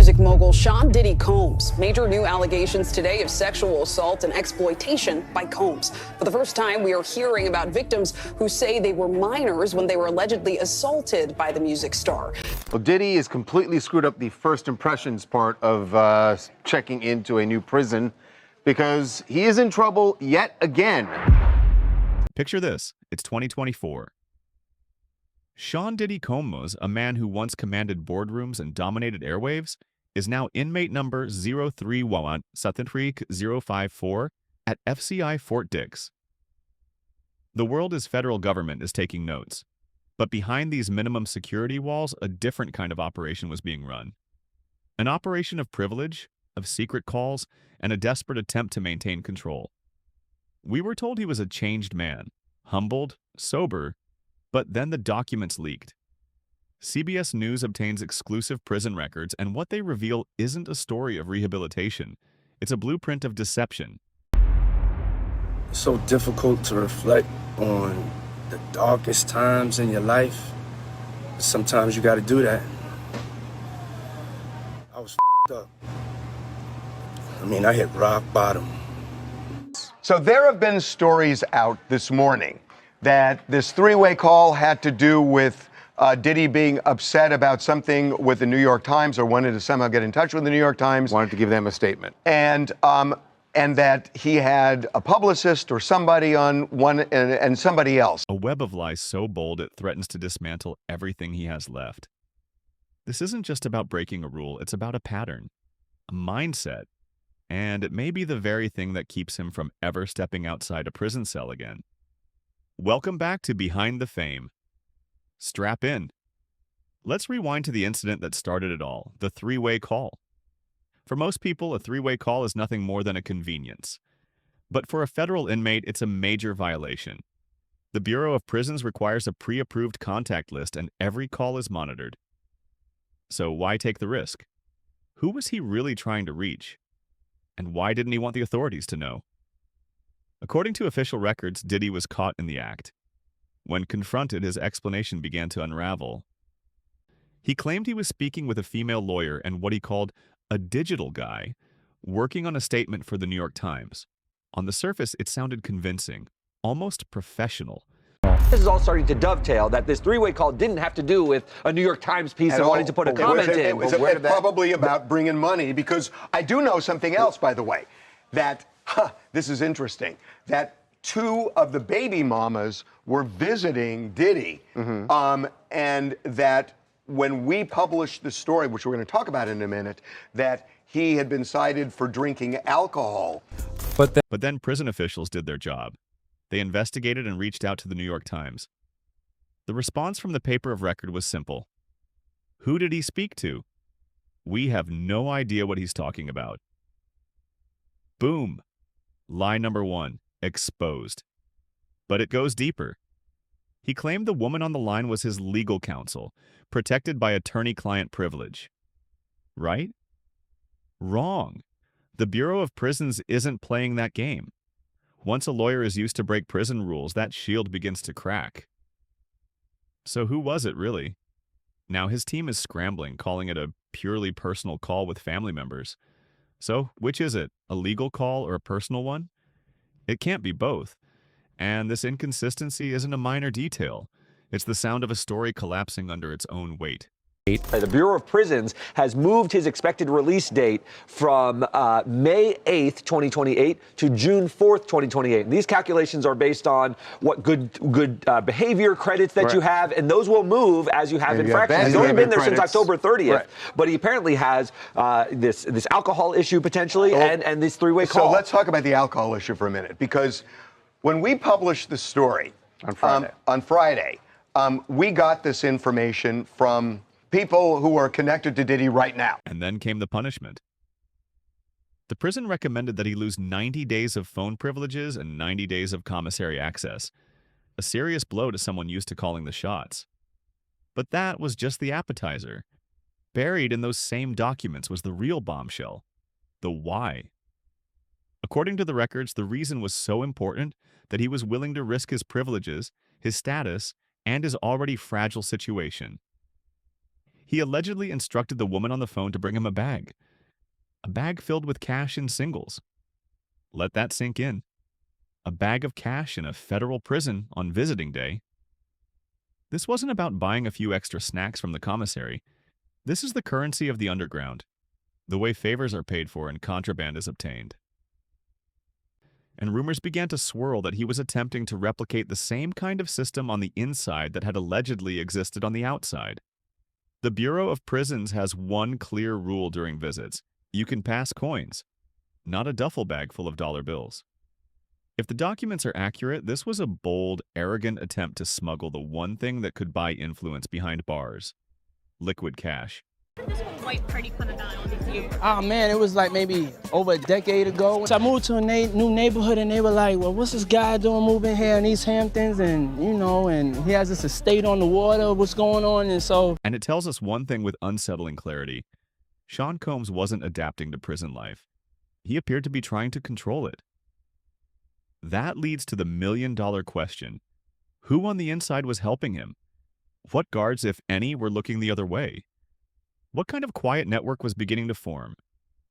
music mogul Sean Diddy Combs. Major new allegations today of sexual assault and exploitation by Combs. For the first time, we are hearing about victims who say they were minors when they were allegedly assaulted by the music star. Well, Diddy has completely screwed up the first impressions part of checking into a new prison because he is in trouble yet again. Picture this. It's 2024. Sean Diddy Combs, a man who once commanded boardrooms and dominated airwaves, is now inmate number 031-054 at FCI Fort Dix. The world as federal government is taking notes, but behind these minimum security walls, a different kind of operation was being run. An operation of privilege, of secret calls, and a desperate attempt to maintain control. We were told he was a changed man, humbled, sober, but then the documents leaked. CBS News obtains exclusive prison records, and what they reveal isn't a story of rehabilitation. It's a blueprint of deception. It's so difficult to reflect on the darkest times in your life. Sometimes you got to do that. I was up. I mean, I hit rock bottom. So there have been stories out this morning that this three-way call had to do with Diddy being upset about something with the New York Times or wanted to somehow get in touch with the New York Times. Wanted to give them a statement. And that he had a publicist or somebody on one and somebody else. A web of lies so bold it threatens to dismantle everything he has left. This isn't just about breaking a rule, it's about a pattern, a mindset, and it may be the very thing that keeps him from ever stepping outside a prison cell again. Welcome back to Behind the Fame. Strap in. Let's rewind to the incident that started it all, the three-way call. For most people, a three-way call is nothing more than a convenience. But for a federal inmate, it's a major violation. The Bureau of Prisons requires a pre-approved contact list, and every call is monitored. So why take the risk? Who was he really trying to reach? And why didn't he want the authorities to know? According to official records, Diddy was caught in the act. When confronted, his explanation began to unravel. He claimed he was speaking with a female lawyer and what he called a digital guy, working on a statement for the New York Times. On the surface, it sounded convincing, almost professional. This is all starting to dovetail that this three-way call didn't have to do with a New York Times piece and wanting to put a comment in. It was probably about bringing money, because I do know something else, by the way, that, this is interesting, that two of the baby mamas were visiting Diddy, and that when we published the story, which we're going to talk about in a minute, that he had been cited for drinking alcohol. But then prison officials did their job. They investigated and reached out to the New York Times. The response from the paper of record was simple. Who did he speak to? We have no idea what he's talking about. Boom. Lie number one, exposed. But it goes deeper. He claimed the woman on the line was his legal counsel, protected by attorney-client privilege. Right? Wrong. The Bureau of Prisons isn't playing that game. Once a lawyer is used to break prison rules, that shield begins to crack. So who was it, really? Now his team is scrambling, calling it a purely personal call with family members. So which is it, a legal call or a personal one? It can't be both. And this inconsistency isn't a minor detail. It's the sound of a story collapsing under its own weight. The Bureau of Prisons has moved his expected release date from May 8th, 2028 to June 4th, 2028. And these calculations are based on what good behavior credits that you have, and those will move as you have infractions. He's only been there since October 30th, but he apparently has this alcohol issue potentially and this three-way call. So let's talk about the alcohol issue for a minute, because when we published the story on Friday, we got this information from people who are connected to Diddy right now. And then came the punishment. The prison recommended that he lose 90 days of phone privileges and 90 days of commissary access, a serious blow to someone used to calling the shots. But that was just the appetizer. Buried in those same documents was the real bombshell, the why. According to the records, the reason was so important that he was willing to risk his privileges, his status, and his already fragile situation. He allegedly instructed the woman on the phone to bring him a bag filled with cash in singles. Let that sink in. A bag of cash in a federal prison on visiting day. This wasn't about buying a few extra snacks from the commissary. This is the currency of the underground, the way favors are paid for and contraband is obtained. And rumors began to swirl that he was attempting to replicate the same kind of system on the inside that had allegedly existed on the outside. The Bureau of Prisons has one clear rule during visits. You can pass coins, not a duffel bag full of dollar bills. If the documents are accurate, this was a bold, arrogant attempt to smuggle the one thing that could buy influence behind bars: liquid cash. This whole white party coming down with you? Oh man, it was like maybe over a decade ago. So I moved to a new neighborhood and they were like, well, what's this guy doing moving here in East Hamptons? And, and he has this estate on the water, what's going on? And it tells us one thing with unsettling clarity. Sean Combs wasn't adapting to prison life. He appeared to be trying to control it. That leads to the million-dollar question. Who on the inside was helping him? What guards, if any, were looking the other way? What kind of quiet network was beginning to form?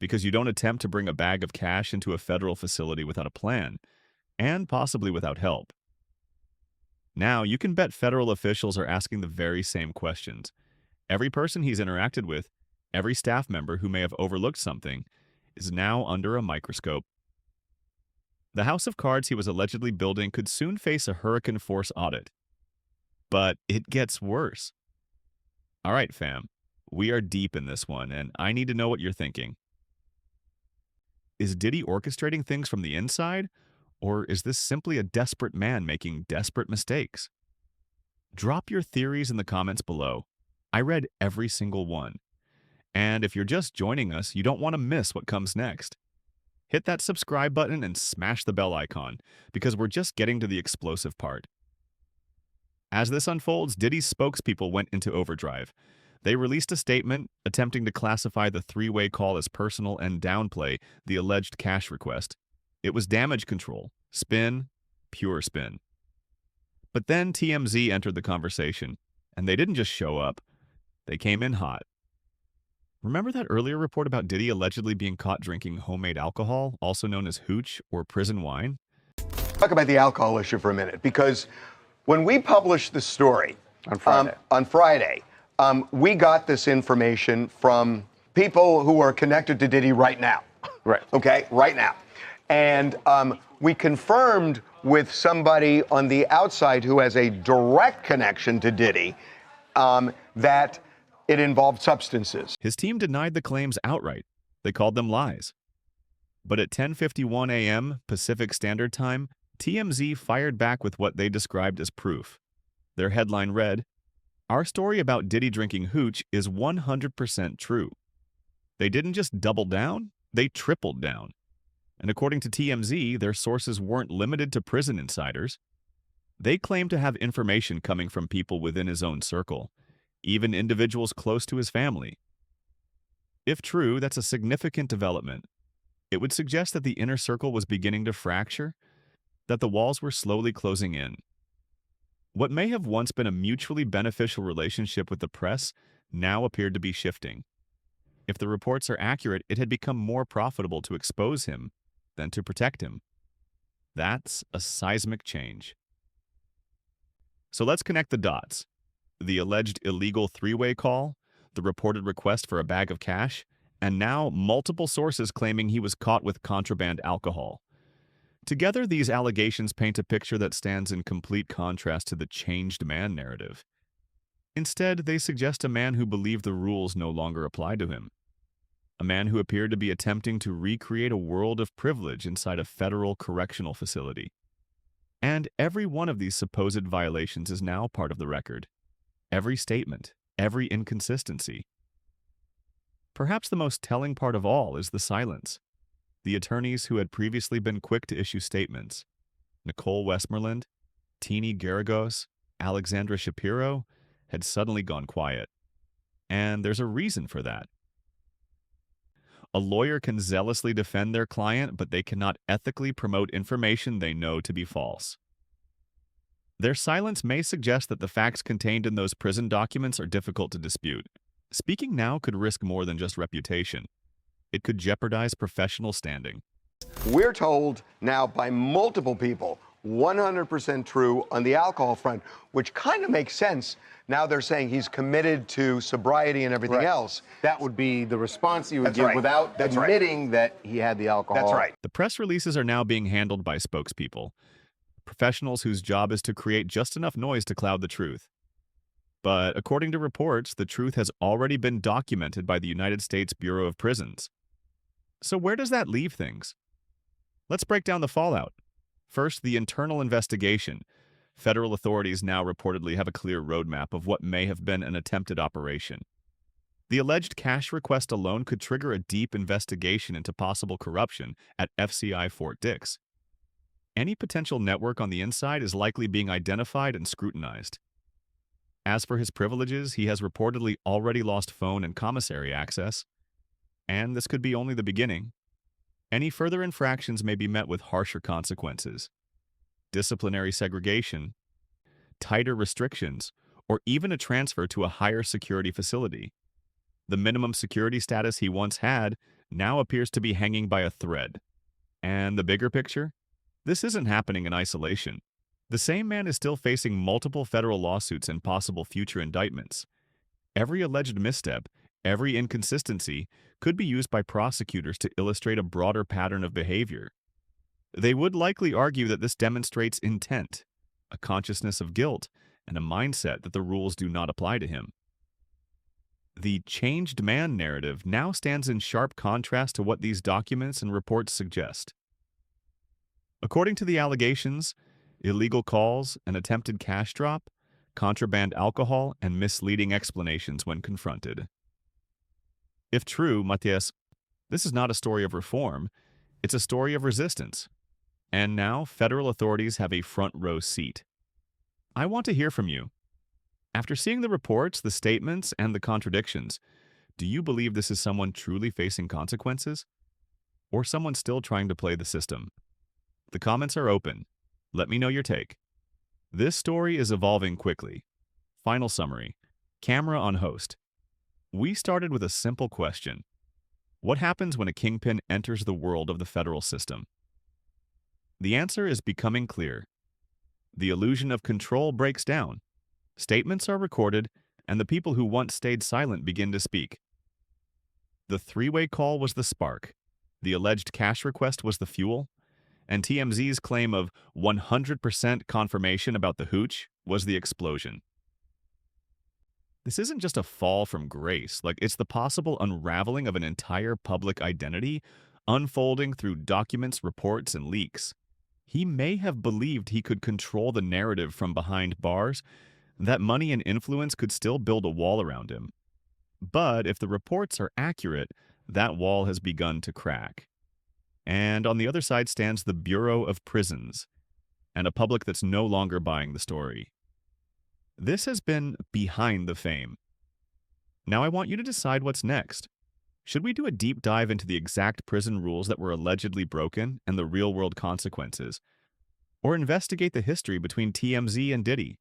Because you don't attempt to bring a bag of cash into a federal facility without a plan, and possibly without help. Now, you can bet federal officials are asking the very same questions. Every person he's interacted with, every staff member who may have overlooked something, is now under a microscope. The house of cards he was allegedly building could soon face a hurricane force audit. But it gets worse. All right, fam. We are deep in this one, and I need to know what you're thinking. Is Diddy orchestrating things from the inside, or is this simply a desperate man making desperate mistakes? Drop your theories in the comments below. I read every single one. And if you're just joining us, you don't want to miss what comes next. Hit that subscribe button and smash the bell icon, because we're just getting to the explosive part. As this unfolds, Diddy's spokespeople went into overdrive. They released a statement attempting to classify the three-way call as personal and downplay the alleged cash request. It was damage control. Spin, pure spin. But then TMZ entered the conversation, and they didn't just show up. They came in hot. Remember that earlier report about Diddy allegedly being caught drinking homemade alcohol, also known as Hooch or prison wine? Talk about the alcohol issue for a minute, because when we published the story on Friday, we got this information from people who are connected to Diddy right now. Right. Okay, right now. And we confirmed with somebody on the outside who has a direct connection to Diddy that it involved substances. His team denied the claims outright. They called them lies. But at 10:51 a.m. Pacific Standard Time, TMZ fired back with what they described as proof. Their headline read, "Our story about Diddy drinking Hooch is 100% true." They didn't just double down, they tripled down. And according to TMZ, their sources weren't limited to prison insiders. They claimed to have information coming from people within his own circle, even individuals close to his family. If true, that's a significant development. It would suggest that the inner circle was beginning to fracture, that the walls were slowly closing in. What may have once been a mutually beneficial relationship with the press now appeared to be shifting. If the reports are accurate, it had become more profitable to expose him than to protect him. That's a seismic change. So let's connect the dots. The alleged illegal three-way call, the reported request for a bag of cash, and now multiple sources claiming he was caught with contraband alcohol. Together, these allegations paint a picture that stands in complete contrast to the changed man narrative. Instead, they suggest a man who believed the rules no longer applied to him. A man who appeared to be attempting to recreate a world of privilege inside a federal correctional facility. And every one of these supposed violations is now part of the record. Every statement, every inconsistency. Perhaps the most telling part of all is the silence. The attorneys who had previously been quick to issue statements, Nicole Westmoreland, Teeny Garagos, Alexandra Shapiro, had suddenly gone quiet. And there's a reason for that. A lawyer can zealously defend their client, but they cannot ethically promote information they know to be false. Their silence may suggest that the facts contained in those prison documents are difficult to dispute. Speaking now could risk more than just reputation. It could jeopardize professional standing. We're told now by multiple people, 100% true on the alcohol front, which kind of makes sense. Now they're saying he's committed to sobriety and everything else. That would be the response you would That's give right. without That's right. admitting that he had the alcohol. That's right. The press releases are now being handled by spokespeople, professionals whose job is to create just enough noise to cloud the truth. But according to reports, the truth has already been documented by the United States Bureau of Prisons. So where does that leave things? Let's break down the fallout. First, the internal investigation. Federal authorities now reportedly have a clear roadmap of what may have been an attempted operation. The alleged cash request alone could trigger a deep investigation into possible corruption at FCI Fort Dix. Any potential network on the inside is likely being identified and scrutinized. As for his privileges, he has reportedly already lost phone and commissary access. And this could be only the beginning. Any further infractions may be met with harsher consequences. Disciplinary segregation, tighter restrictions, or even a transfer to a higher security facility. The minimum security status he once had now appears to be hanging by a thread. And the bigger picture? This isn't happening in isolation. The same man is still facing multiple federal lawsuits and possible future indictments. Every alleged misstep, every inconsistency, could be used by prosecutors to illustrate a broader pattern of behavior. They would likely argue that this demonstrates intent, a consciousness of guilt, and a mindset that the rules do not apply to him. The changed man narrative now stands in sharp contrast to what these documents and reports suggest. According to the allegations, illegal calls, an attempted cash drop, contraband alcohol, and misleading explanations when confronted. If true, Matias, this is not a story of reform, it's a story of resistance. And now federal authorities have a front row seat. I want to hear from you. After seeing the reports, the statements, and the contradictions, do you believe this is someone truly facing consequences? Or someone still trying to play the system? The comments are open. Let me know your take. This story is evolving quickly. Final summary. Camera on host. We started with a simple question. What happens when a kingpin enters the world of the federal system? The answer is becoming clear. The illusion of control breaks down. Statements are recorded, and the people who once stayed silent begin to speak. The three-way call was the spark. The alleged cash request was the fuel. And TMZ's claim of 100% confirmation about the Hooch was the explosion. This isn't just a fall from grace, it's the possible unraveling of an entire public identity, unfolding through documents, reports, and leaks. He may have believed he could control the narrative from behind bars, that money and influence could still build a wall around him. But if the reports are accurate, that wall has begun to crack. And on the other side stands the Bureau of Prisons, and a public that's no longer buying the story. This has been Behind the Fame. Now I want you to decide what's next. Should we do a deep dive into the exact prison rules that were allegedly broken and the real-world consequences? Or investigate the history between TMZ and Diddy?